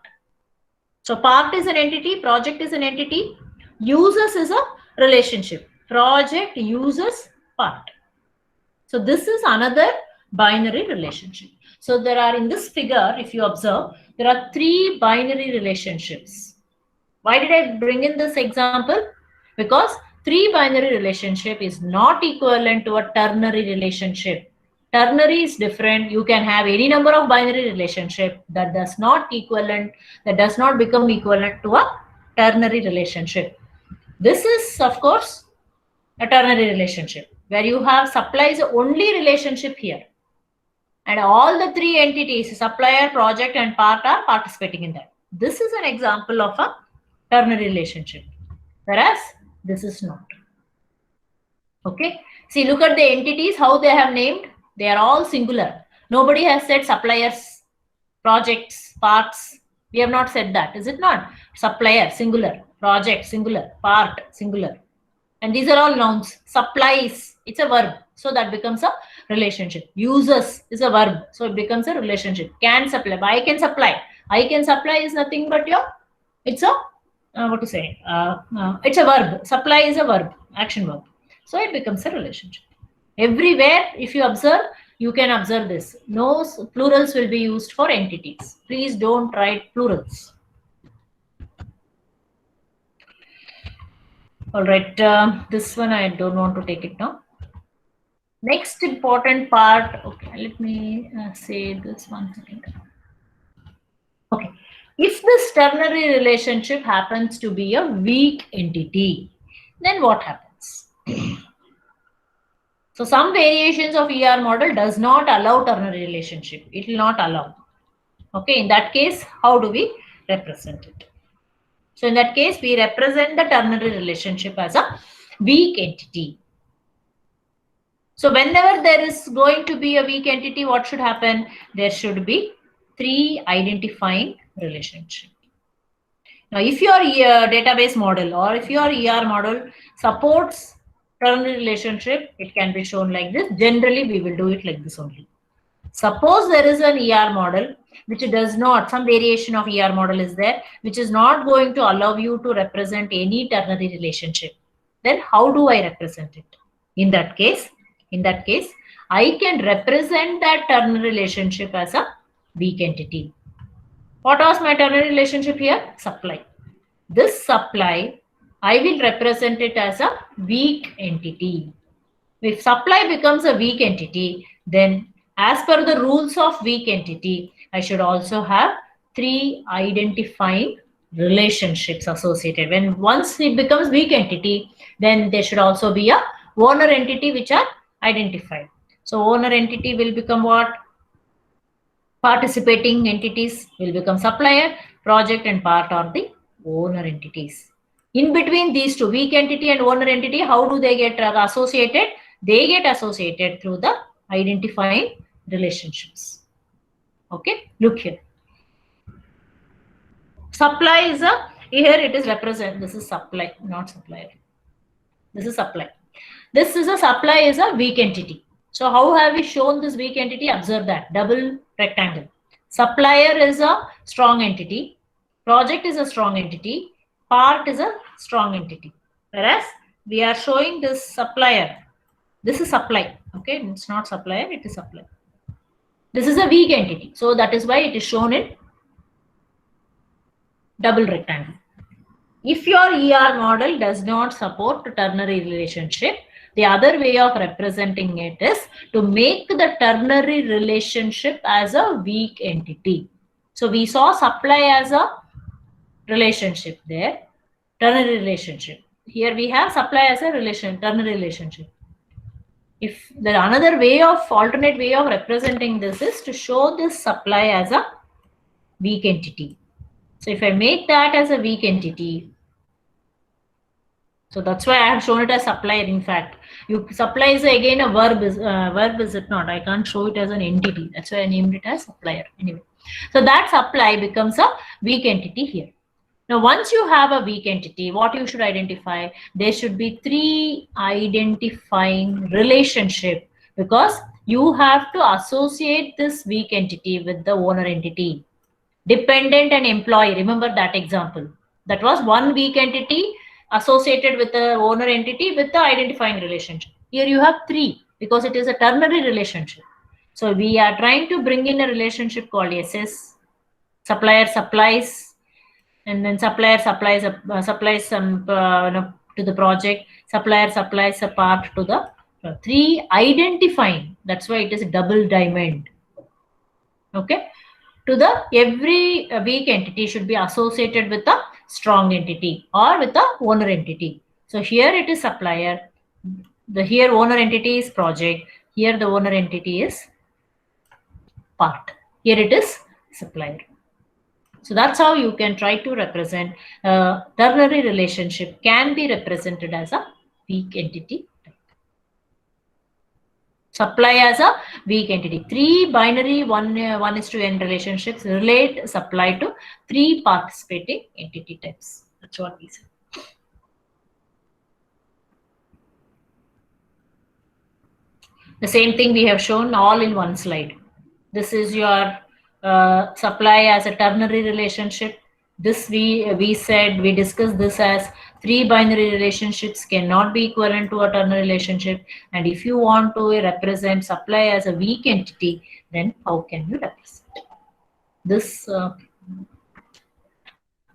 So part is an entity, project is an entity, uses is a relationship. Project uses part. So this is another binary relationship. So there are, in this figure, if you observe, there are 3 binary relationships. Why did I bring in this example? Because 3 binary relationship is not equivalent to a ternary relationship. Ternary is different. You can have any number of binary relationship that does not become equivalent to a ternary relationship. This is, of course, a ternary relationship where you have supply is the only relationship here. And all the 3 entities, supplier, project, and part, are participating in that. This is an example of a ternary relationship, whereas this is not. Okay. See, look at the entities, how they have named. They are all singular. Nobody has said suppliers, projects, parts. We have not said that, is it not? Supplier, singular. Project, singular. Part, singular. And these are all nouns. Supplies, it's a verb. So that becomes a relationship. Uses is a verb. So it becomes a relationship. Can supply. I can supply. I can supply is nothing but it's a, it's a verb. Supply is a verb, action verb. So it becomes a relationship. Everywhere, if you observe, you can observe this. No plurals will be used for entities. Please don't write plurals. All right, this one I don't want to take it now. Next important part. Okay, let me say this 1 second. Okay, if this ternary relationship happens to be a weak entity, then what happens? So some variations of ER model does not allow ternary relationship. It will not allow. Okay, in that case, how do we represent it? So in that case, we represent the ternary relationship as a weak entity. So whenever there is going to be a weak entity, what should happen? There should be 3 identifying relationship. Now, if your database model or if your ER model supports ternary relationship, it can be shown like this. Generally, we will do it like this only. Suppose there is an ER model which does not, some variation of ER model is there, which is not going to allow you to represent any ternary relationship. Then how do I represent it? In that case, I can represent that ternary relationship as a weak entity. What was my ternary relationship here? Supply. This supply, I will represent it as a weak entity. If supply becomes a weak entity, then as per the rules of weak entity, I should also have 3 identifying relationships associated. When once it becomes weak entity, then there should also be a owner entity which are identified. So owner entity will become what? Participating entities will become supplier, project, and part are the owner entities. In between these two, weak entity and owner entity, how do they get associated? They get associated through the identifying relationships. Okay, look here. Supply is a, here it is represent, this is supply, not supplier. This is supply. This is a supply is a weak entity. So how have we shown this weak entity? Observe that, double rectangle. Supplier is a strong entity. Project is a strong entity. Part is a strong entity. Whereas we are showing this supplier. This is supply. Okay, it's not supplier, it is supply. This is a weak entity. So that is why it is shown in double rectangle. If your ER model does not support ternary relationship, the other way of representing it is to make the ternary relationship as a weak entity. So we saw supply as a relationship there, ternary relationship. Here we have supply as a ternary relationship. If the another way of, alternate way of representing this is to show this supply as a weak entity. So if I make that as a weak entity, so that's why I have shown it as supplier. In fact, you supply is again a verb. Verb is it not? I can't show it as an entity. That's why I named it as supplier. Anyway, so that supply becomes a weak entity here. Now, once you have a weak entity, what you should identify? There should be 3 identifying relationship, because you have to associate this weak entity with the owner entity. Dependent and employee. Remember that example. That was one weak entity associated with the owner entity with the identifying relationship. Here you have 3, because it is a ternary relationship. So we are trying to bring in a relationship called SS. Supplier supplies, and then supplier supplies some to the project. Supplier supplies a part to the three identifying. That's why it is a double diamond. Okay. To the every weak entity should be associated with a strong entity or with the owner entity. So here it is supplier. The here owner entity is project. Here the owner entity is part. Here it is supplier. So that's how you can try to represent ternary relationship can be represented as a weak entity. Supply as a weak entity. Three binary 1:n relationships relate supply to three participating entity types. That's what we said. The same thing we have shown all in one slide. This is your supply as a ternary relationship. This we said, we discussed this as three binary relationships cannot be equivalent to a ternary relationship. And if you want to represent supply as a weak entity, then how can you represent this? All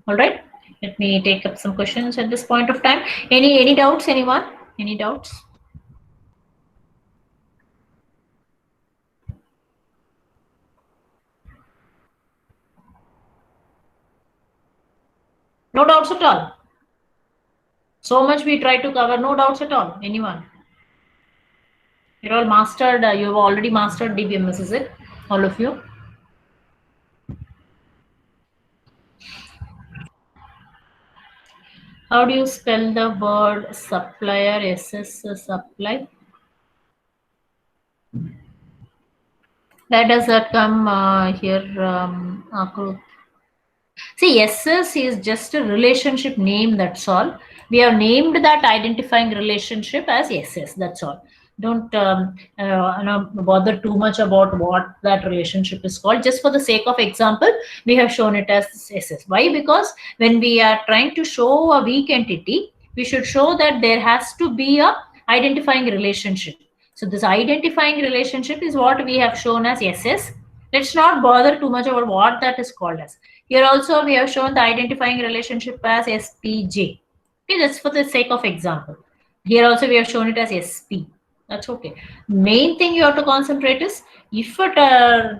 right. Let me take up some questions at this point of time. Any doubts? Anyone? Any doubts? No doubts at all. So much we try to cover, no doubts at all. Anyone? You're all mastered, you've already mastered DBMS, is it? All of you? How do you spell the word supplier, SS supply? Where does that come here, Akrut? See, SS is just a relationship name, that's all. We have named that identifying relationship as SS, that's all. Don't bother too much about what that relationship is called. Just for the sake of example, we have shown it as SS. Why? Because when we are trying to show a weak entity, we should show that there has to be a identifying relationship. So this identifying relationship is what we have shown as SS. Let's not bother too much about what that is called as. Here also we have shown the identifying relationship as SPJ. Okay, that's for the sake of example. Here also we have shown it as SP. That's okay. Main thing you have to concentrate is if a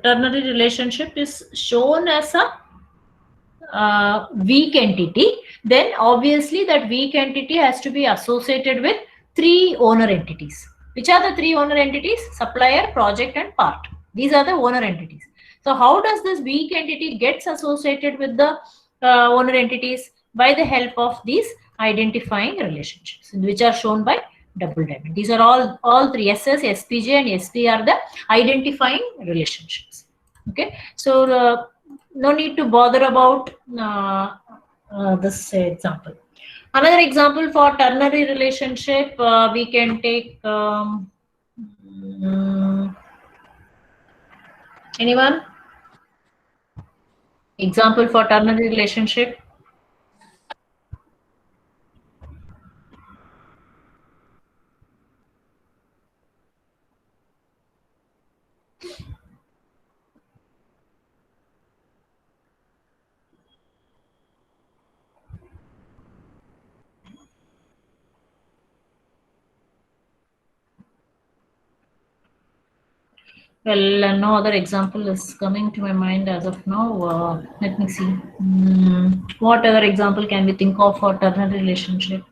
ternary relationship is shown as a weak entity, then obviously that weak entity has to be associated with three owner entities. Which are the three owner entities? Supplier, project, and part. These are the owner entities. So how does this weak entity gets associated with the owner entities? By the help of these identifying relationships, which are shown by double diamond. These are all three, SS, SPJ, and SP are the identifying relationships. Okay, so no need to bother about this example. Another example for ternary relationship, we can take anyone? Example for ternary relationship. Well, no other example is coming to my mind as of now. Let me see. What other example can we think of for ternary relationship?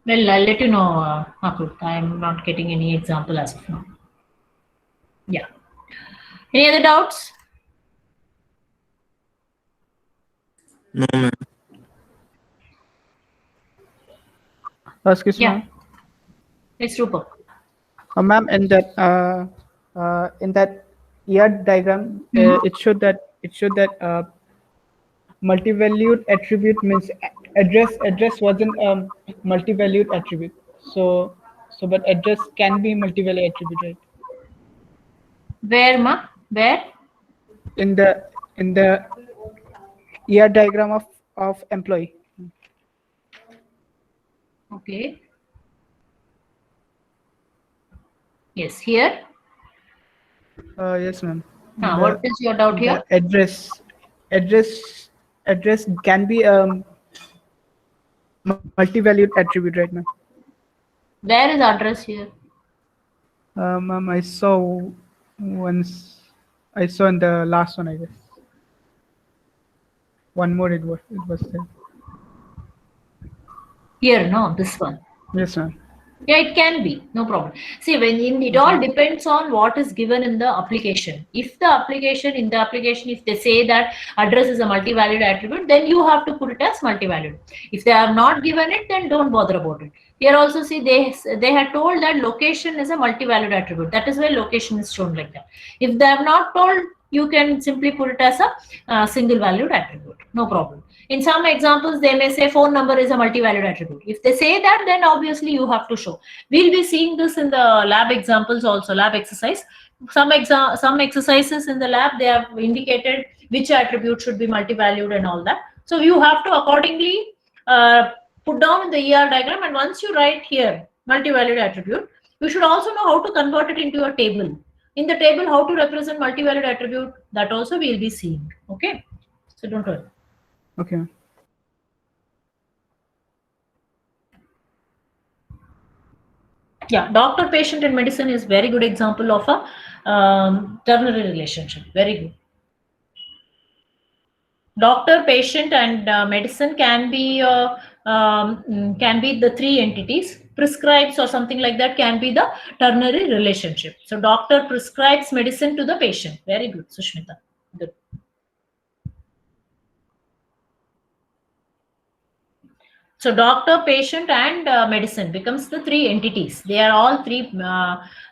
Well, I'll let you know, Akrut. I'm not getting any example as of now. Yeah. Any other doubts? No, ma'am. Excuse me. Yeah. It's Rupak. Ma'am, in that ER diagram, it showed that multi-valued attribute means address wasn't multi-valued attribute. But address can be multi-valued attribute, right? Where, ma? Where? In the ER diagram of employee. Okay. Yes, here. Yes, ma'am. What is your doubt here? The address can be multi-valued attribute, right, ma'am? Where is address here? Ma'am, I saw once. I saw in the last one, I guess. One more, it was there. Here, no, this one. Yes, ma'am. Yeah, it can be, no problem. See, it all depends on what is given in the application. If the application, if they say that address is a multi-valued attribute, then you have to put it as multi-valued. If they have not given it, then don't bother about it. Here also, see, they had told that location is a multi-valued attribute. That is why location is shown like that. If they have not told, you can simply put it as a single valued attribute, no problem. In some examples, they may say phone number is a multi-valued attribute. If they say that, then obviously you have to show. We'll be seeing this in the lab examples also, lab exercise. Some exercises in the lab, they have indicated which attribute should be multi-valued and all that. So you have to accordingly put down in the ER diagram, and once you write here multi-valued attribute, you should also know how to convert it into a table. In the table, how to represent multi-valued attribute, that also we'll be seeing. Okay, so don't worry. Okay. Yeah, doctor patient in medicine is very good example of a ternary relationship. Very good. Doctor patient and medicine can be the three entities. Prescribes or something like that can be the ternary relationship. So doctor prescribes medicine to the patient. Very good, Sushmita. Good. So doctor, patient, and medicine becomes the three entities. They are all three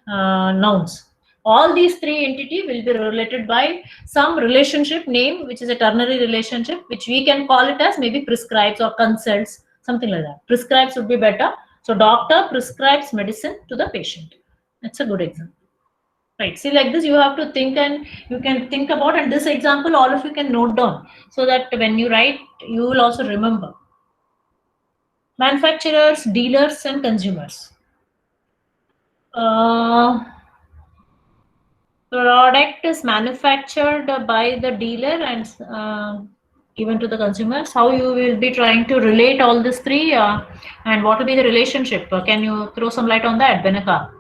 nouns. All these three entities will be related by some relationship name, which is a ternary relationship, which we can call it as maybe prescribes or consults, something like that. Prescribes would be better. So doctor prescribes medicine to the patient. That's a good example. Right. See, like this, you have to think, and you can think about, and this example, all of you can note down so that when you write, you will also remember. Manufacturers, dealers, and consumers. Product is manufactured by the dealer and given to the consumers. How you will be trying to relate all these three, and what will be the relationship? Can you throw some light on that, Beneka?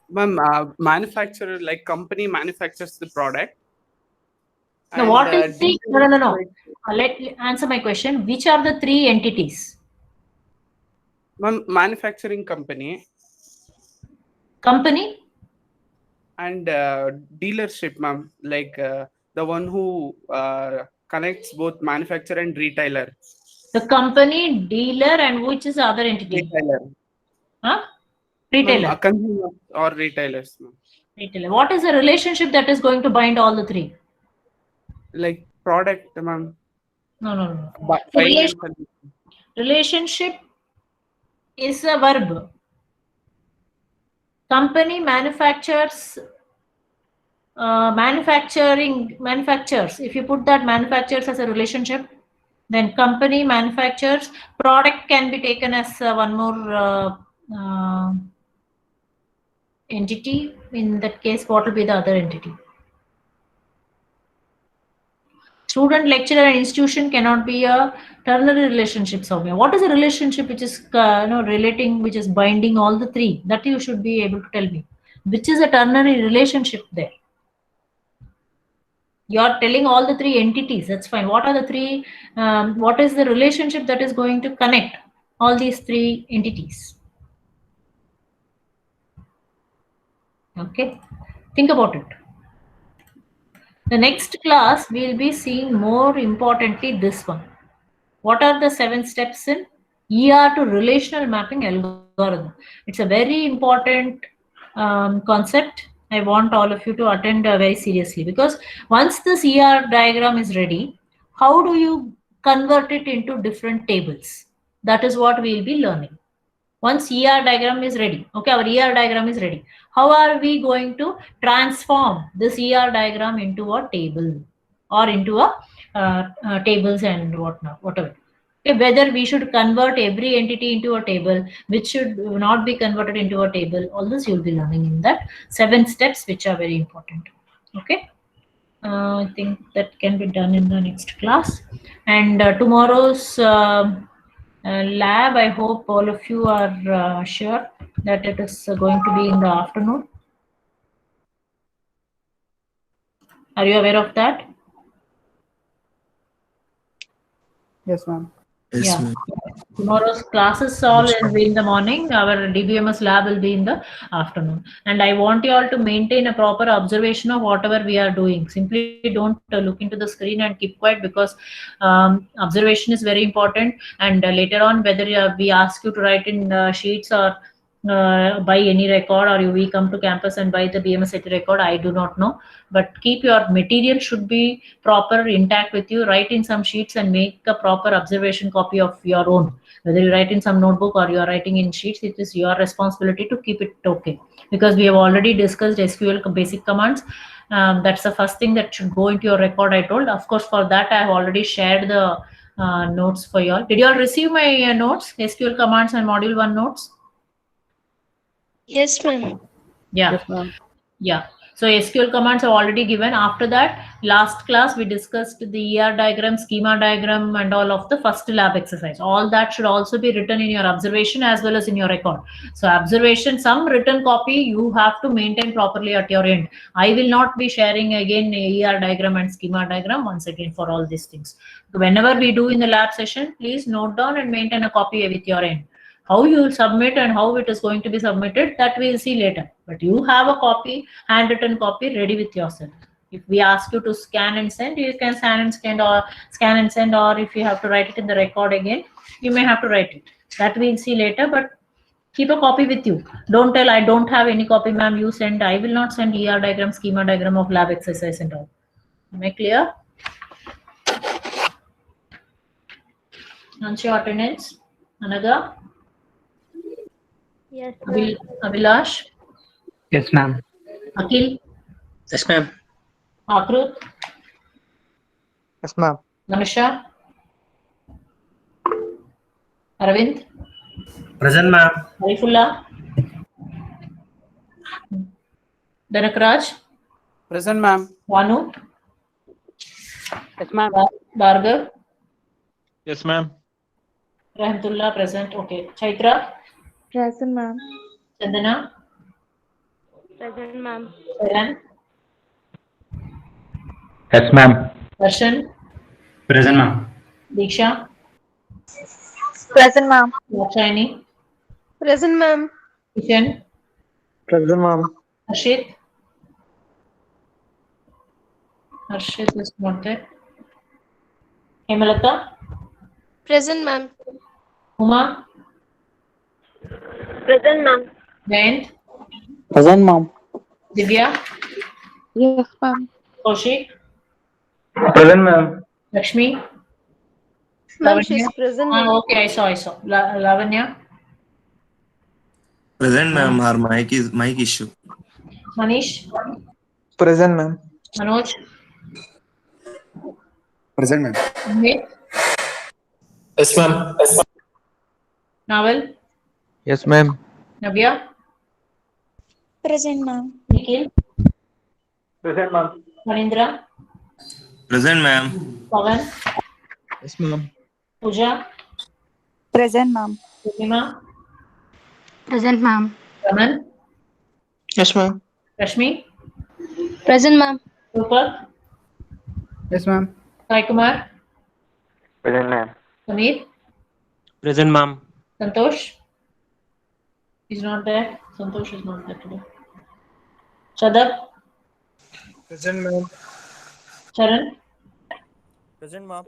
Ma'am, manufacturer, like company manufactures the product. Now, what is the no? Let answer my question. Which are the three entities? Ma'am, manufacturing company. Company and dealership, ma'am, like the one who connects both manufacturer and retailer. The company, dealer, and which is the other entity? Retailer. Huh? Retailer. Consumer or retailers. Ma'am. Retailer. What is the relationship that is going to bind all the three? Like product, ma'am. No. So relationship is a verb. Company manufactures, manufactures. If you put that manufactures as a relationship, then company manufactures. Product can be taken as one more entity. In that case, what will be the other entity? Student, lecturer, and institution cannot be a ternary relationship. Soumya, what is a relationship which is relating, which is binding all the three? That you should be able to tell me. Which is a ternary relationship there? You are telling all the three entities. That's fine. What are the three? What is the relationship that is going to connect all these three entities? Okay, think about it. The next class, we'll be seeing more importantly this one. What are the 7 steps in ER to relational mapping algorithm? It's a very important concept. I want all of you to attend very seriously, because once this ER diagram is ready, how do you convert it into different tables. That is what we will be learning. Once ER diagram is ready, okay, our ER diagram is ready. How are we going to transform this ER diagram into a table or into a tables and whatnot, whatever. Okay, whether we should convert every entity into a table, which should not be converted into a table, all this you'll be learning in that 7 steps, which are very important. Okay. I think that can be done in the next class. And tomorrow's lab, I hope all of you are sure that it is going to be in the afternoon. Are you aware of that? Yes, ma'am. Yes, Yeah. ma'am. Tomorrow's classes all will be in the morning. Our DBMS lab will be in the afternoon. And I want you all to maintain a proper observation of whatever we are doing. Simply don't look into the screen and keep quiet, because observation is very important. And later on, whether we ask you to write in sheets or buy any record, or we come to campus and buy the BMS record, I do not know. But keep your material should be proper, intact with you. Write in some sheets and make a proper observation copy of your own. Whether you write in some notebook or you are writing in sheets, it is your responsibility to keep it okay. Because we have already discussed SQL basic commands. That's the first thing that should go into your record, I told. Of course, for that, I have already shared the notes for you all. Did you all receive my notes, SQL commands and module 1 notes? Yes, ma'am. Yeah. Yes, ma'am. Yeah. So SQL commands are already given. After that, last class we discussed the ER diagram, schema diagram, and all of the first lab exercise. All that should also be written in your observation as well as in your record. So observation, some written copy you have to maintain properly at your end. I will not be sharing again ER diagram and schema diagram once again for all these things. Whenever we do in the lab session, please note down and maintain a copy with your end. How you will submit and how it is going to be submitted, that we will see later. But you have a copy, handwritten copy, ready with yourself. If we ask you to scan and send, you can scan and send, or if you have to write it in the record again, you may have to write it. That we'll see later, but keep a copy with you. Don't tell I don't have any copy, ma'am, you send. I will not send ER diagram, schema diagram of lab exercise and all. Am I clear? Answer your attendance. Anaga? Yes, Abhilash? Yes, ma'am. Akhil? Yes, ma'am. Akrut? Yes, ma'am. Manisha? Aravind? Present, ma'am. Arifullah? Danakraj? Present, ma'am. Vanu? Yes, ma'am. Bhargav? Yes, ma'am. Rahmatullah present. Okay. Chaitra? present, ma'am. Chandana? Present, ma'am. Saran? Yes, ma'am. Darshan? Present, ma'am. Diksha? Present, ma'am. Lakshayani? Present, ma'am. Kishan? Present, ma'am. Harshit? Harshit is not there. Hemalata? Present, ma'am. Uma? Present, ma'am. Jayant? Present, ma'am. Divya? Yes, ma'am. Kaushik? Present, ma'am. Lakshmi? Ma'am, she's present. ma'am. Okay, I saw. Lavanya? Present, ma'am. Our mic issue. Manish? Present, ma'am. Manoj? Present, ma'am. Amit? Yes, ma'am. Naval? Yes, ma'am. Nabia? Present, ma'am. Nikhil? Present, ma'am. Manindra? Present, ma'am. Pawan? Yes, ma'am. Pooja? Present, ma'am. Purnima? Present, ma'am. Raman? Yes, ma'am. Rashmi? Present, ma'am. Rupak? Yes, ma'am. Sai Kumar? Present, ma'am. Sameer? Present, ma'am. Santosh? He's not there. Santosh is not there today. Shadab? Present, ma'am. Charan? Present, ma'am.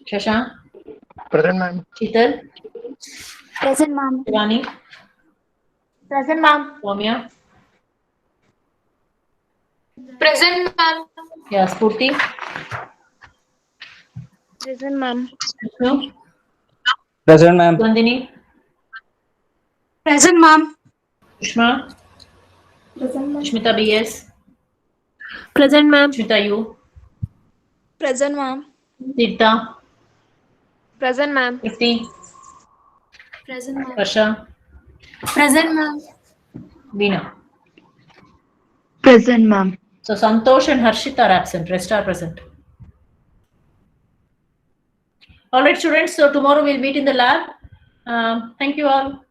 Shashank? Present, ma'am. Sheetal? Present, ma'am. Shivani? Present, ma'am. Soumya? Present, ma'am. Yeah, Spurti? Present, ma'am. Vishnu, Present, ma'am. Nandini, Present, ma'am. Sushma, Present, ma'am. Shmita BS, Present, ma'am. Shmita U, Present, ma'am. Tirtha, Present, ma'am. Ifti, Present, ma'am. Varsha, Present, ma'am. Veena. Present, ma'am. So Santosh and Harshit are absent, rest are present. All right, students, so tomorrow we'll meet in the lab. Thank you all.